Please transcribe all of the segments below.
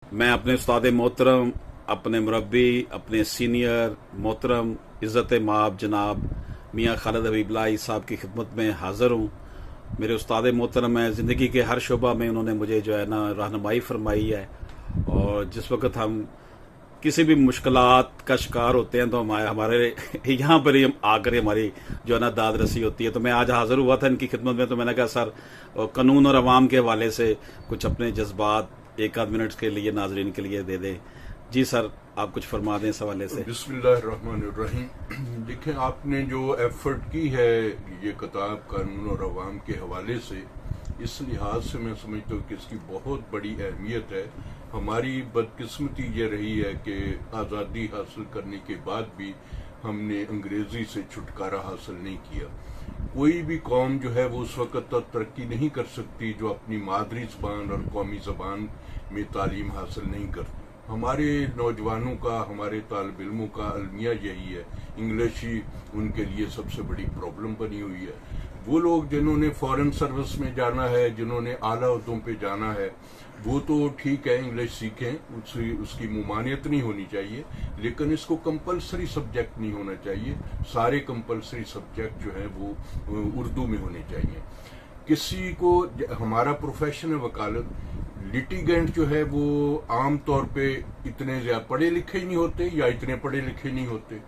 मैं अपने उस्ताद मोहतरम, अपने मुरब्बी, अपने सीनियर मोहतरम इज़्ज़त माब जनाब मियाँ खालिद हबीब लाई साहब की खिदमत में हाज़िर हूँ। मेरे उस्ताद मोहतरम हैं, ज़िंदगी के हर शोबा में उन्होंने मुझे जो है ना रहनुमाई फरमाई है। और जिस वक्त हम किसी भी मुश्किलात का शिकार होते हैं तो हमारे यहाँ पर ही आकर हमारी जो है ना दाद रसी होती है। तो मैं आज हाज़िर हुआ था इनकी खिदमत में, तो मैंने कहा सर कानून और अवाम के हवाले से कुछ अपने जज्बात एक आध मिनट के लिए नाजरीन के लिए दे दें। जी सर, आप कुछ फरमा दें इस हवाले से। बिस्मिल्लाहिर्रहमानिर्रहीम। देखें, आपने जो एफर्ट की है ये किताब कानून और अवाम के हवाले से, इस लिहाज से मैं समझता हूँ कि इसकी बहुत बड़ी अहमियत है। हमारी बदकिस्मती ये रही है कि आज़ादी हासिल करने के बाद भी हमने अंग्रेजी से छुटकारा हासिल नहीं किया। कोई भी कौम जो है वो उस वक्त तक तरक्की नहीं कर सकती जो अपनी मादरी ज़बान और कौमी ज़बान में तालीम हासिल नहीं करती। हमारे नौजवानों का, हमारे तालिब इल्मों का अलमिया यही है। इंग्लिश ही उनके लिए सबसे बड़ी प्रॉब्लम बनी हुई है। वो लोग जिन्होंने फॉरेन सर्विस में जाना है, जिन्होंने आला उहदों पे जाना है, वो तो ठीक है, इंग्लिश सीखें, उसकी मुमानियत नहीं होनी चाहिए, लेकिन इसको कंपलसरी सब्जेक्ट नहीं होना चाहिए। सारे कंपलसरी सब्जेक्ट जो है वो उर्दू में होने चाहिए। किसी को, हमारा प्रोफेशन है वकालत, लिटिगेंट जो है वो आम तौर पे इतने ज्यादा पढ़े लिखे ही नहीं होते या इतने पढ़े लिखे नहीं होते,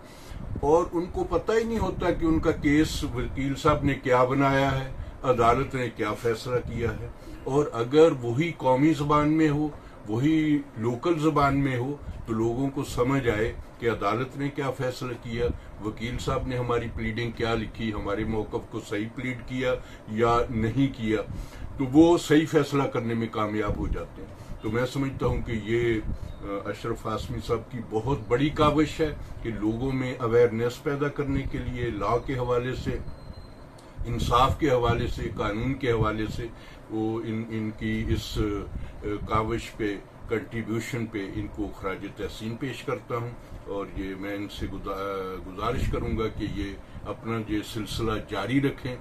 और उनको पता ही नहीं होता कि उनका केस वकील साहब ने क्या बनाया है, अदालत ने क्या फैसला किया है। और अगर वही कौमी जबान में हो, वही लोकल जबान में हो, तो लोगों को समझ आए कि अदालत ने क्या फैसला किया, वकील साहब ने हमारी प्लीडिंग क्या लिखी, हमारे मौकफ को सही प्लीड किया या नहीं किया, तो वो सही फैसला करने में कामयाब हो जाते हैं। तो मैं समझता हूं कि ये अशरफ हाशमी साहब की बहुत बड़ी काविश है कि लोगों में अवेयरनेस पैदा करने के लिए लॉ के हवाले से, इंसाफ के हवाले से, कानून के हवाले से वो इनकी इस काविश पे, कंट्रीब्यूशन पे इनको खराज तहसीन पेश करता हूँ। और ये मैं इनसे गुजारिश करूँगा कि ये अपना ये सिलसिला जारी रखें।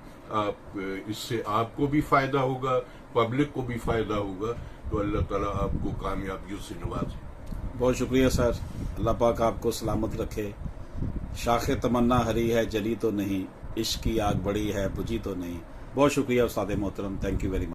इससे आपको भी फ़ायदा होगा, पब्लिक को भी फ़ायदा होगा। तो अल्लाह ताला आपको कामयाबियों से नवाजे। बहुत शुक्रिया सर, अल्लाह पाक आपको सलामत रखे। शाखे तमन्ना हरी है जली तो नहीं, इश्क की आग बड़ी है बुझी तो नहीं। बहुत शुक्रिया उस्ताद मोहतरम, थैंक यू वेरी मच।